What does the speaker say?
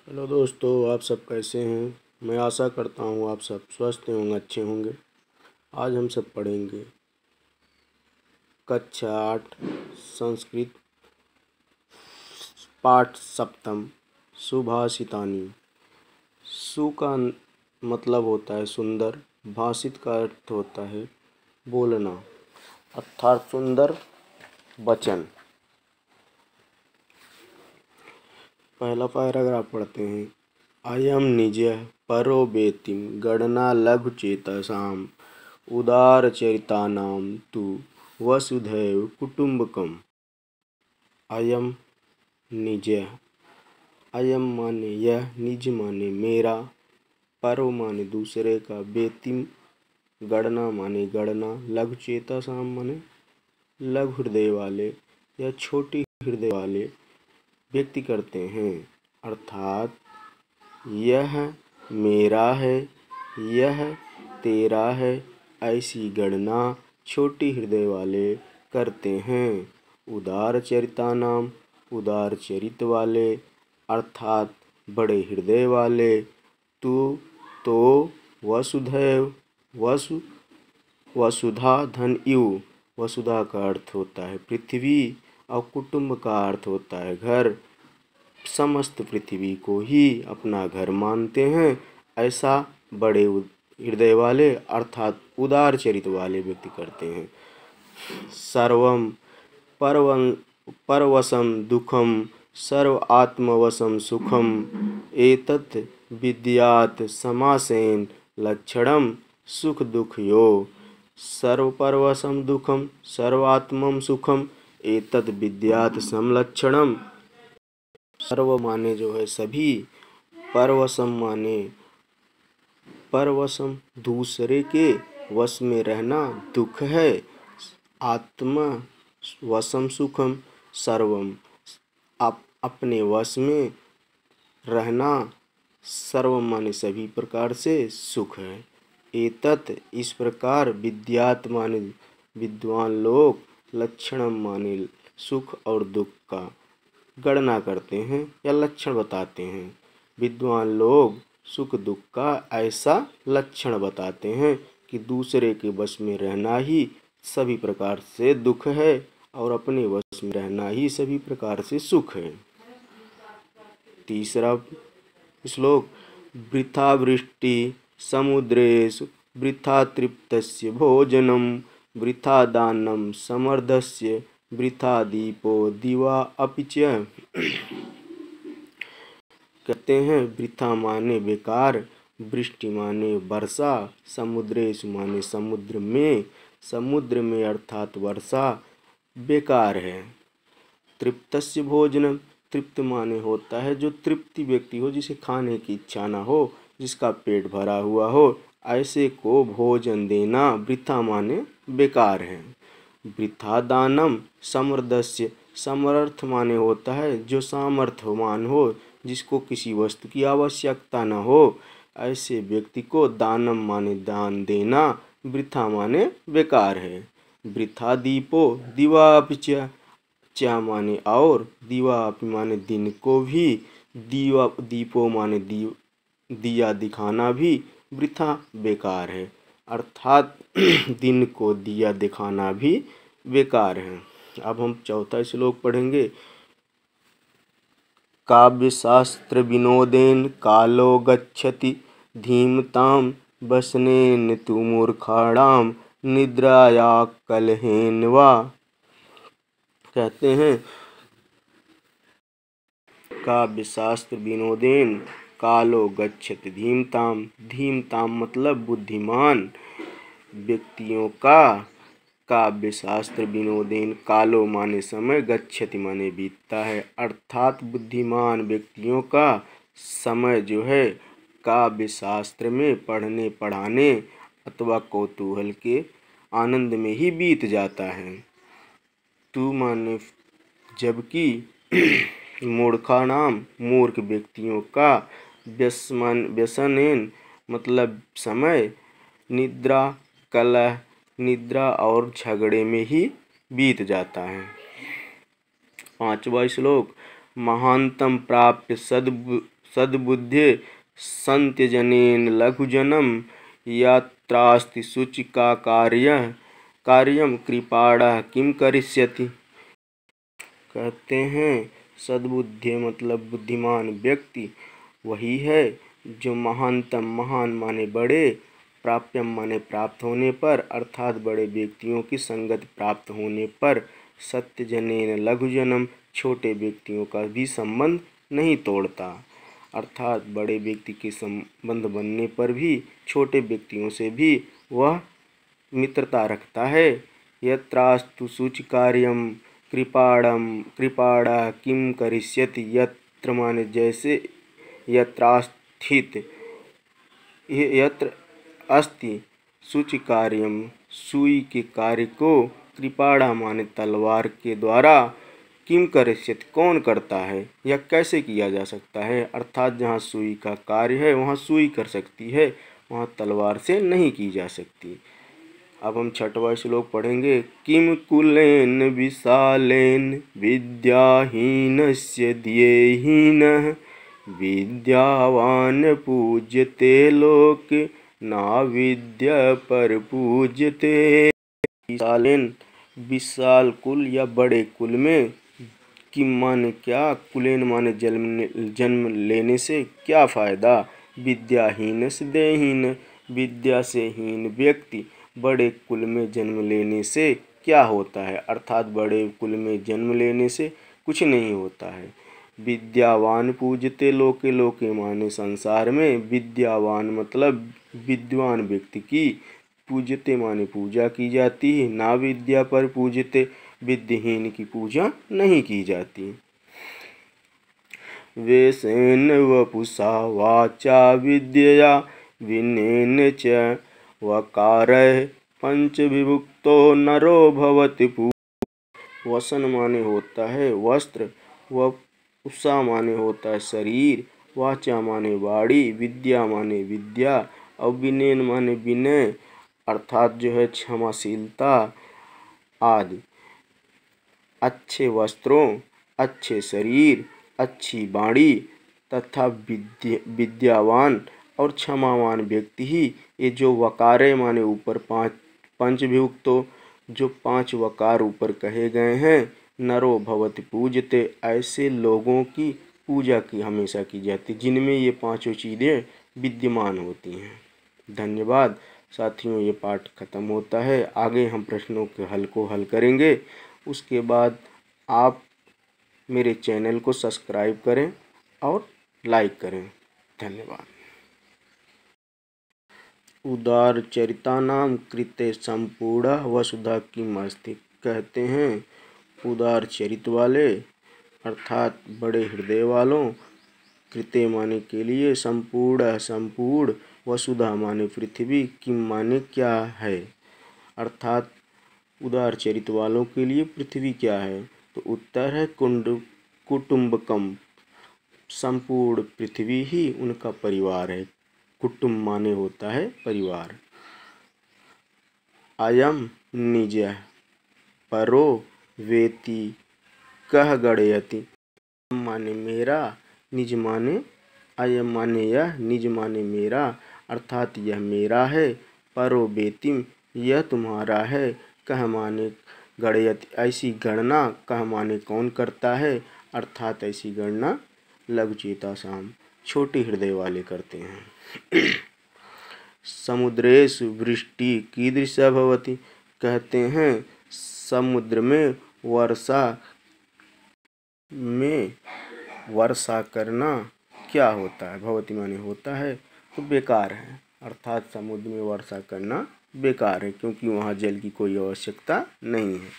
Hello दोस्तों, आप सब कैसे हैं। मैं आशा करता हूँ आप सब स्वस्थ होंगे, अच्छे होंगे। आज हम सब पढ़ेंगे कक्षा 8 संस्कृत पाठ सप्तम सुभाषितानी। सु का मतलब होता है सुंदर, भाषित का अर्थ होता है बोलना, अर्थात सुंदर वचन। पहला पैराग्राफ पढ़ते हैं। अयम निज परो बेतिम गणना लघु चेतसाम उदारचरितानां तु वसुधैव कुटुम्बकम्। अयम निज, अयम माने यह, निज माने मेरा, परो माने दूसरे का, बेतिम गणना माने गणना, लघु चेतसाम माने लघु हृदय वाले या छोटी हृदय वाले व्यक्ति करते हैं। अर्थात यह मेरा है, यह तेरा है, ऐसी गणना छोटी हृदय वाले करते हैं। उदार चरितानाम, उदार चरित वाले अर्थात बड़े हृदय वाले। तू तो वसुधैव, वसुधा धन यु, वसुधा का अर्थ होता है पृथ्वी और कुटुंब का अर्थ होता है घर। समस्त पृथ्वी को ही अपना घर मानते हैं, ऐसा बड़े हृदय वाले अर्थात उदार चरित्र वाले व्यक्ति करते हैं। सर्वम परवशम दुखम सर्व आत्मवशम सुखम एतत् विद्यात् समासेन लक्षणम सुख दुख यो। सर्व परवशम दुखम सर्वात्मम सुखम एतत् विद्यात् समलक्षणम। सर्व माने जो है सभी, परवशम माने परवशम दूसरे के वश में रहना दुख है, आत्मा वशम सुखम सर्वम अपने वश में रहना, सर्व माने सभी प्रकार से सुख है। एतत् इस प्रकार, विद्यात माने विद्वान लोग, लक्षणम माने सुख और दुख का गणना करते हैं या लक्षण बताते हैं। विद्वान लोग सुख दुख का ऐसा लक्षण बताते हैं कि दूसरे के वश में रहना ही सभी प्रकार से दुख है और अपने वश में रहना ही सभी प्रकार से सुख है। तीसरा श्लोक। वृथा वृष्टि समुद्रेषु वृथा तृप्तस्य भोजनम वृथा दानम समर्धस्य वृथा दीपो दिवा अपि च। कहते हैं वृथा माने बेकार, वृष्टि माने वर्षा, समुद्रेषु माने समुद्र में अर्थात वर्षा बेकार है। तृप्तस्य भोजनम, तृप्त माने होता है जो तृप्ति व्यक्ति हो, जिसे खाने की इच्छा ना हो, जिसका पेट भरा हुआ हो, ऐसे को भोजन देना वृथा माने बेकार है। वृथा दानम समर्थस्य, समर्थ माने होता है जो सामर्थ्यवान हो, जिसको किसी वस्तु की आवश्यकता न हो, ऐसे व्यक्ति को दानम माने दान देना वृथा माने बेकार है। वृथा दीपो दिवा अपि च, चा माने और, दिवा अपि माने दिन को भी, दीपो माने दिया दिखाना भी वृथा बेकार है, अर्थात दिन को दिया दिखाना भी बेकार है। अब हम चौथा श्लोक पढ़ेंगे। काव्यशास्त्र विनोदेन कालो गच्छति धीमताम वसनेन तु मूर्खाणाम निद्राया कलहेन वा। कहते हैं काव्यशास्त्र विनोदेन कालो गच्छति धीमताम, धीमताम मतलब बुद्धिमान व्यक्तियों का, काव्य शास्त्र विनोदेन कालो माने समय, गच्छति माने बीतता है, अर्थात बुद्धिमान व्यक्तियों का समय जो है काव्य शास्त्र में पढ़ने पढ़ाने अथवा कौतूहल के आनंद में ही बीत जाता है। तू माने जबकि मूर्खाणाम मूर्ख व्यक्तियों का, व्यसनेन मतलब समय, निद्रा कलह निद्रा और झगड़े में ही बीत जाता है। पांचवा श्लोक। महांतम प्राप्य सद्बुद्धे संत्यजनेन लघुजनम यात्रास्ति शुचिका कार्यम कृपाड़ा किम करिष्यति। कहते हैं सद्बुद्धि मतलब बुद्धिमान व्यक्ति वही है जो महानतम, महान माने बड़े, प्राप्यम माने प्राप्त होने पर, अर्थात बड़े व्यक्तियों की संगत प्राप्त होने पर, सत्यजनेन लघुजनम छोटे व्यक्तियों का भी संबंध नहीं तोड़ता, अर्थात बड़े व्यक्ति के संबंध बनने पर भी छोटे व्यक्तियों से भी वह मित्रता रखता है। यत्रास्तु शुचिकार्यम कृपाड़ा किम करिष्यति। यत्र माने जैसे, यत्रास्थित यत्र अस्ति शुचिकार्यम सुई के कार्य को, कृपाड़ा माने तलवार के द्वारा, किम करिष्यति कौन करता है या कैसे किया जा सकता है, अर्थात जहाँ सुई का कार्य है वहाँ सुई कर सकती है, वहाँ तलवार से नहीं की जा सकती। अब हम छठवां श्लोक पढ़ेंगे। किम कुलेन विशालेन विद्याहीनस्य ध्येयहीनः विद्यावान पूज्यते लोके ना विद्या पर पूज्यते। विशालेन विशाल कुल या बड़े कुल में, किम माने क्या, कुलेन माने जन्म लेने से क्या फायदा, विद्याहीन से देहीन विद्या से हीन व्यक्ति बड़े कुल में जन्म लेने से क्या होता है, अर्थात बड़े कुल में जन्म लेने से कुछ नहीं होता है। विद्यावान पूजते लोके, लोके माने संसार में, विद्यावान मतलब विद्वान व्यक्ति की, पूजते माने पूजा की जाती है, ना विद्या पर पूजते विद्याहीन की पूजा नहीं की जाती। वेशेन वपुषा वाचा विद्यया विनयेन च वकारः पंचविभुक्तो नरो भवति पूज्यः। वसन माने होता है वस्त्र, वपुषा माने होता है शरीर, वाचा माने वाणी, विद्या माने विद्या और विनयन माने विनय, अर्थात जो है क्षमाशीलता आदि। अच्छे वस्त्रों, अच्छे शरीर, अच्छी वाणी तथा विद्यावान और क्षमावान व्यक्ति ही, ये जो वकारे माने ऊपर पंचविभुक्तो जो 5 वकार ऊपर कहे गए हैं, नरो भवति पूजते ऐसे लोगों की पूजा की हमेशा की जाती जिनमें ये 5 चीज़ें विद्यमान होती हैं। धन्यवाद साथियों, ये पाठ खत्म होता है। आगे हम प्रश्नों के हल को हल करेंगे। उसके बाद आप मेरे चैनल को सब्सक्राइब करें और लाइक करें। धन्यवाद। उदार चरितानां कृते संपूर्ण वसुधा किमस्ति। कहते हैं उदार चरित वाले अर्थात बड़े हृदय वालों, कृते माने के लिए, संपूर्ण वसुधा माने पृथ्वी, किम माने क्या है, अर्थात उदार चरित वालों के लिए पृथ्वी क्या है, तो उत्तर है कुटुंबकम, संपूर्ण पृथ्वी ही उनका परिवार है। कुटुंब माने होता है परिवार। अयम निजः परो वेति कह गणयति। माने मेरा, निज माने, अयम माने यह, निज माने मेरा, अर्थात यह मेरा है, परो वेतिम यह तुम्हारा है, कह माने गणयति ऐसी गणना, कह माने कौन करता है, अर्थात ऐसी गणना लघुचेता साम छोटे हृदय वाले करते हैं। समुद्रेषु वृष्टि कीदृशा भवति। कहते हैं समुद्र में वर्षा करना क्या होता है, भवति माने होता है, तो बेकार है, अर्थात समुद्र में वर्षा करना बेकार है क्योंकि वहाँ जल की कोई आवश्यकता नहीं है।